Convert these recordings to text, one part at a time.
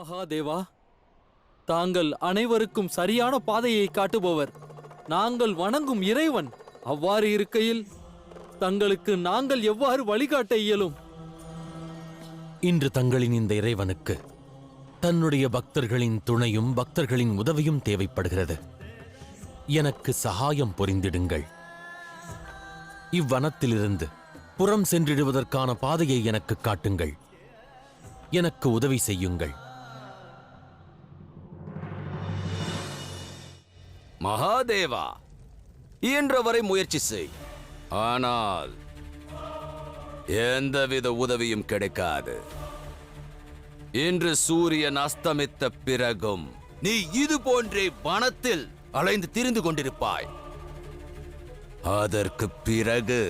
மகாதேவா, தாங்கள் அனைவருக்கும் சரியான பாதையை காட்டுபவர். நாங்கள் வணங்கும் இறைவன். அவ்வாறு இருக்கையில் தங்களுக்கு நாங்கள் எவ்வாறு வழிகாட்ட இயலும்? இன்று தங்களின் இந்த இறைவனுக்கு தன்னுடைய பக்தர்களின் துணையும் பக்தர்களின் உதவியும் தேவைப்படுகிறது. எனக்கு சகாயம் புரிந்திடுங்கள். இவ்வனத்திலிருந்து புறம் சென்றிடுவதற்கான பாதையை எனக்கு காட்டுங்கள். எனக்கு உதவி செய்யுங்கள். மகாதேவா, இயன்றவரை முயற்சி செய். ஆனால் எந்தவித உதவியும் கிடைக்காது. இன்று சூரியன் அஸ்தமித்த பிறகும் நீ இது போன்றே வனத்தில் அலைந்து திரிந்து கொண்டிருப்பாய். அதற்கு பிறகு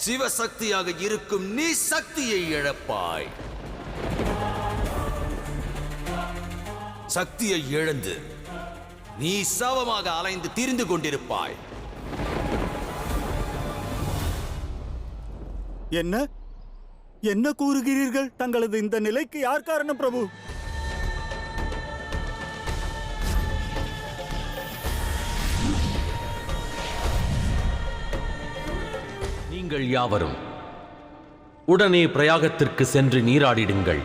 சிவசக்தியாக இருக்கும் நீ சக்தியை இழப்பாய். சக்தியை இழந்து நீ சவமாக அலைந்து திரிந்து கொண்டிருப்பாய். என்ன என்ன கூறுகிறீர்கள்? தங்களது இந்த நிலைக்கு யார் காரணம் பிரபு? நீங்கள் யாவரும் உடனே பிரயாகத்திற்கு சென்று நீராடிடுங்கள்.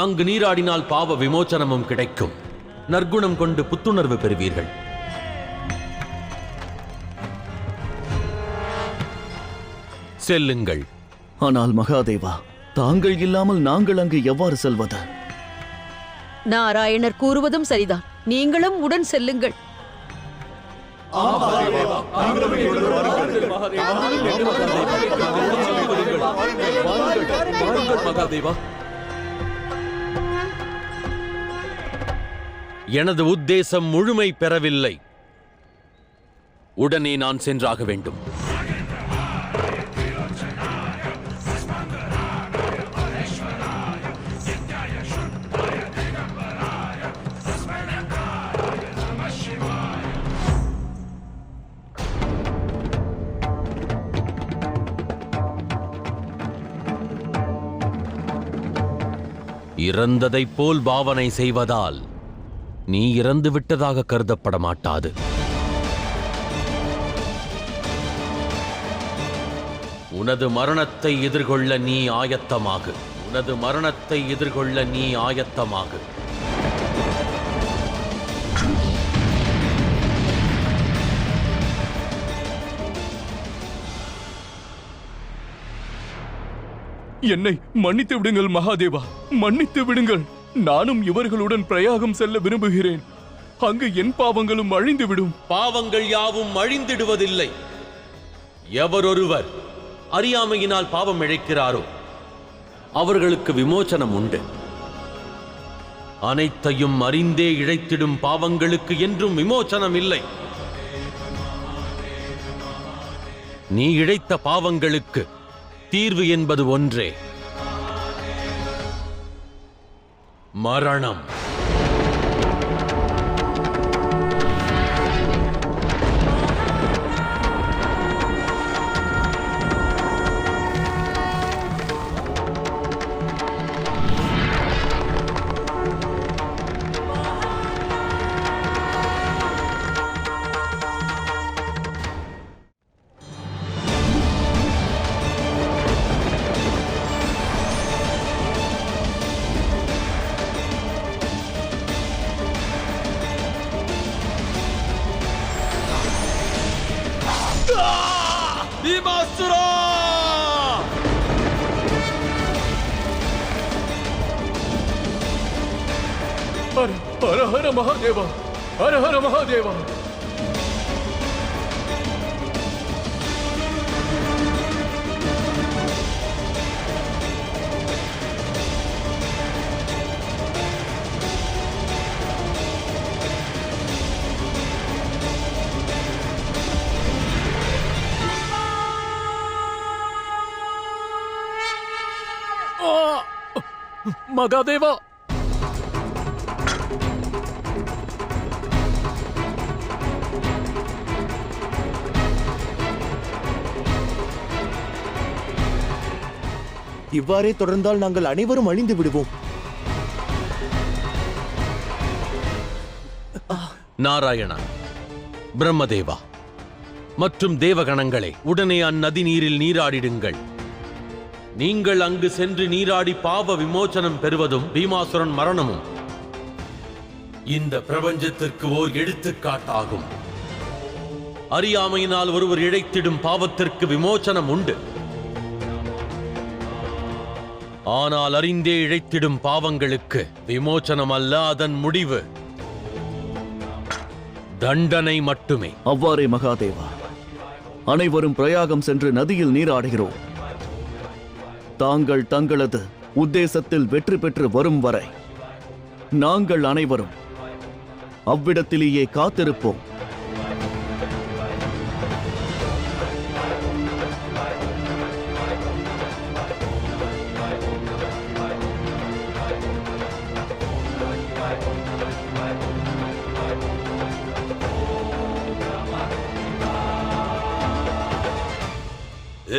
அங்கு நீராடினால் பாவ விமோச்சனமும் கிடைக்கும். நற்குணம் கொண்டு புத்துணர்வு பெறுவீர்கள். செல்லுங்கள். ஆனால் மகாதேவா, தாங்கள் இல்லாமல் நாங்கள் அங்கு எவ்வாறு செல்வது? நாராயணர் கூறுவதும் சரிதான். நீங்களும் உடன் செல்லுங்கள். மகாதேவா, எனது உத்தேசம் முழுமை பெறவில்லை. உடனே நான் சென்றாக வேண்டும். இறந்ததைப் போல் பாவனை செய்வதால் நீ இறந்து விட்டதாக கருதப்பட மாட்டாது. உனது மரணத்தை எதிர்கொள்ள நீ ஆயத்தமாகு. உனது மரணத்தை எதிர்கொள்ள நீ ஆயத்தமாகு. என்னை மன்னித்து விடுங்கள் மகாதேவா, மன்னித்து விடுங்கள். நானும் இவர்களுடன் பிரயாகம் செல்ல விரும்புகிறேன். அங்கு என் பாவங்களும் அழிந்துவிடும். பாவங்கள் யாவும் அழிந்திடுவதில்லை. எவரொருவர் அறியாமையினால் பாவம் இழைக்கிறாரோ அவர்களுக்கு விமோச்சனம் உண்டு. அனைத்தையும் அறிந்தே இழைத்திடும் பாவங்களுக்கு என்றும் விமோச்சனம் இல்லை. நீ இழைத்த பாவங்களுக்கு தீர்வு என்பது ஒன்றே, மரணம். ஹர ஹர மகாதேவா, ஹர ஹர மகாதேவா. மகாதேவா, இவ்வாறே தொடர்ந்தால் நாங்கள் அனைவரும் அழிந்து விடுவோம். நாராயணா, பிரம்மதேவா மற்றும் தேவகணங்களே, உடனே அந்நதி நீரில் நீராடிடுங்கள். நீங்கள் அங்கு சென்று நீராடி பாவ விமோசனம் பெறுவதும் பீமாசுரன் மரணமும் இந்த பிரபஞ்சத்திற்கு ஓர் எடுத்துக்காட்டாகும். அறியாமையினால் ஒருவர் இழைத்திடும் பாவத்திற்கு விமோசனம் உண்டு. ஆனால் அறிந்தே இழைத்திடும் பாவங்களுக்கு விமோசனம் அல்ல, அதன் முடிவு தண்டனை மட்டுமே. அவ்வாறே மகாதேவா, அனைவரும் பிரயாகம் சென்று நதியில் நீராடுகிறோம். தாங்கள் தங்களது உத்தேசத்தில் வெற்றி பெற்று வரும் வரை நாங்கள் அனைவரும் அவ்விடத்திலேயே காத்திருப்போம்.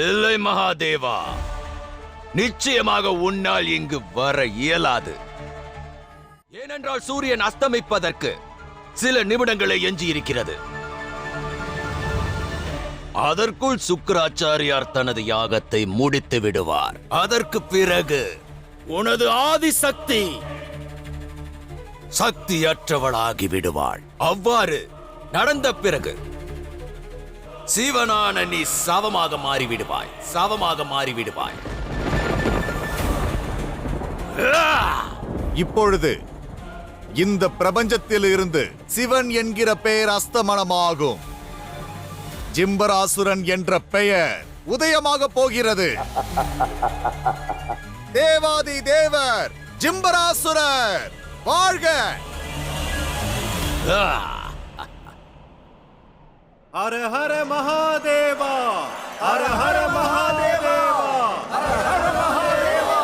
இல்லை மகாதேவா, நிச்சயமாக உன்னால் இங்கு வர இயலாது. ஏனென்றால் சூரியன் அஸ்தமிப்பதற்கு சில நிமிடங்களே எஞ்சி இருக்கிறது. அதற்குள் சுக்கிராச்சாரியார் தனது யாகத்தை முடித்து விடுவார். அதற்கு பிறகு உனது ஆதிசக்தி சக்தியற்றவளாகி விடுவாள். அவ்வாறு நடந்த பிறகு சிவனான நீ சவமாக மாறிவிடுவாய். இப்பொழுது இந்த பிரபஞ்சத்தில் இருந்து சிவன் என்கிற பெயர் அஸ்தமனமாகும். ஜிம்பராசுரன் என்ற பெயர் உதயமாக போகிறது. தேவாதி தேவர் ஜிம்பராசுரர் வாழ்க! ஹர ஹர மகாதேவா, ஹர ஹர மகாதேவா, ஹர ஹர மகாதேவா,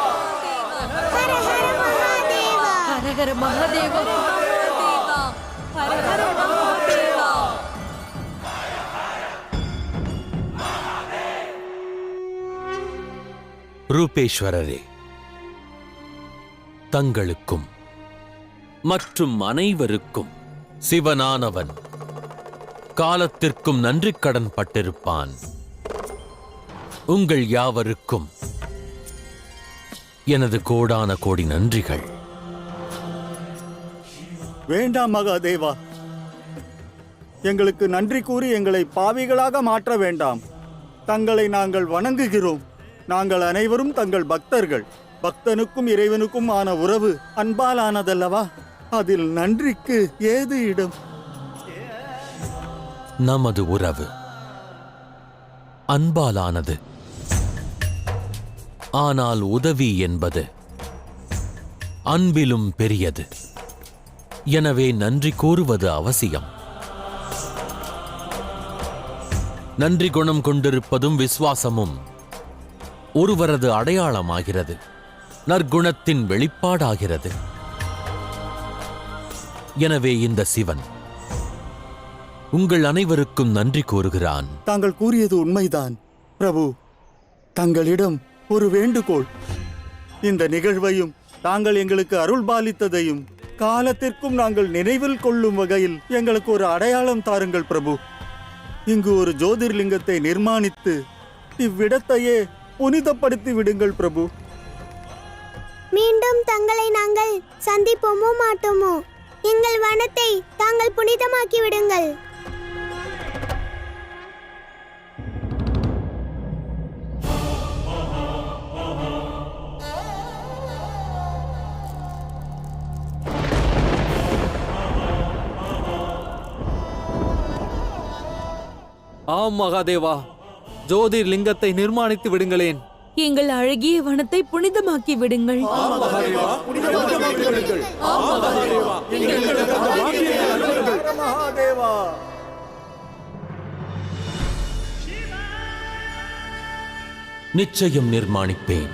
ஹர ஹர மகாதேவா, ஹர ஹர மகாதேவா. ரூபேஸ்வரரே, தங்களுக்கும் மற்றும் அனைவருக்கும் சிவனானவன் காலத்திற்கும் நன்றிக் கடன் பட்டிருப்பான். உங்கள் யாவருக்கும் எனது கோடான கோடி நன்றிகள். வேண்டாம் மகாதேவா, எங்களுக்கு நன்றி கூறி எங்களை பாவிகளாக மாற்ற வேண்டாம். தங்களை நாங்கள் வணங்குகிறோம். நாங்கள் அனைவரும் தங்கள் பக்தர்கள். பக்தனுக்கும் இறைவனுக்கும் ஆன உறவு அன்பால் ஆனதல்லவா? அதில் நன்றிக்கு ஏது இடம்? நமது உறவு அன்பாலானது. ஆனால் உதவி என்பது அன்பிலும் பெரியது. எனவே நன்றி கூறுவது அவசியம். நன்றி குணம் கொண்டிருப்பதும் விசுவாசமும் ஒருவரது அடையாளமாகிறது, நற்குணத்தின் வெளிப்பாடாகிறது. எனவே இந்த சிவன் உங்கள் அனைவருக்கும் நன்றி கூறுகிறான். தாங்கள் கூறியது உண்மைதான் பிரபு. தங்களிடம் ஒரு வேண்டுகோள். இந்த நிகழ்வையும் தாங்கள் எங்களுக்கு அருள் பாலித்ததையும் காலத்திற்கும் நாங்கள் நினைவில் கொள்ளும் வகையில் எங்களுக்கு ஒரு அடையாளம் தாருங்கள் பிரபு. இங்கு ஒரு ஜோதிர்லிங்கத்தை நிர்மாணித்து இவ்விடத்தையே புனிதப்படுத்தி விடுங்கள் பிரபு. மீண்டும் தங்களை நாங்கள் சந்திப்போமோ மாட்டோமோ, எங்கள் வனத்தை தாங்கள் புனிதமாக்கி விடுங்கள். ஆம் மகாதேவா, ஜோதிர் லிங்கத்தை நிர்மாணித்து விடுங்களேன். எங்கள் அழகிய வனத்தை புனிதமாக்கி விடுங்கள். நிச்சயம் நிர்மாணிப்பேன்.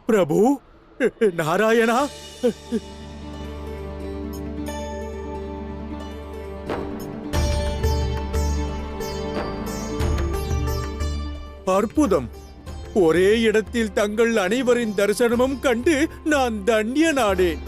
பிரபு, நாராயணா, அற்புதம். ஒரே இடத்தில் தங்கள் அனைவரின் தரிசனமும் கண்டு நான் தன்யனானேன்.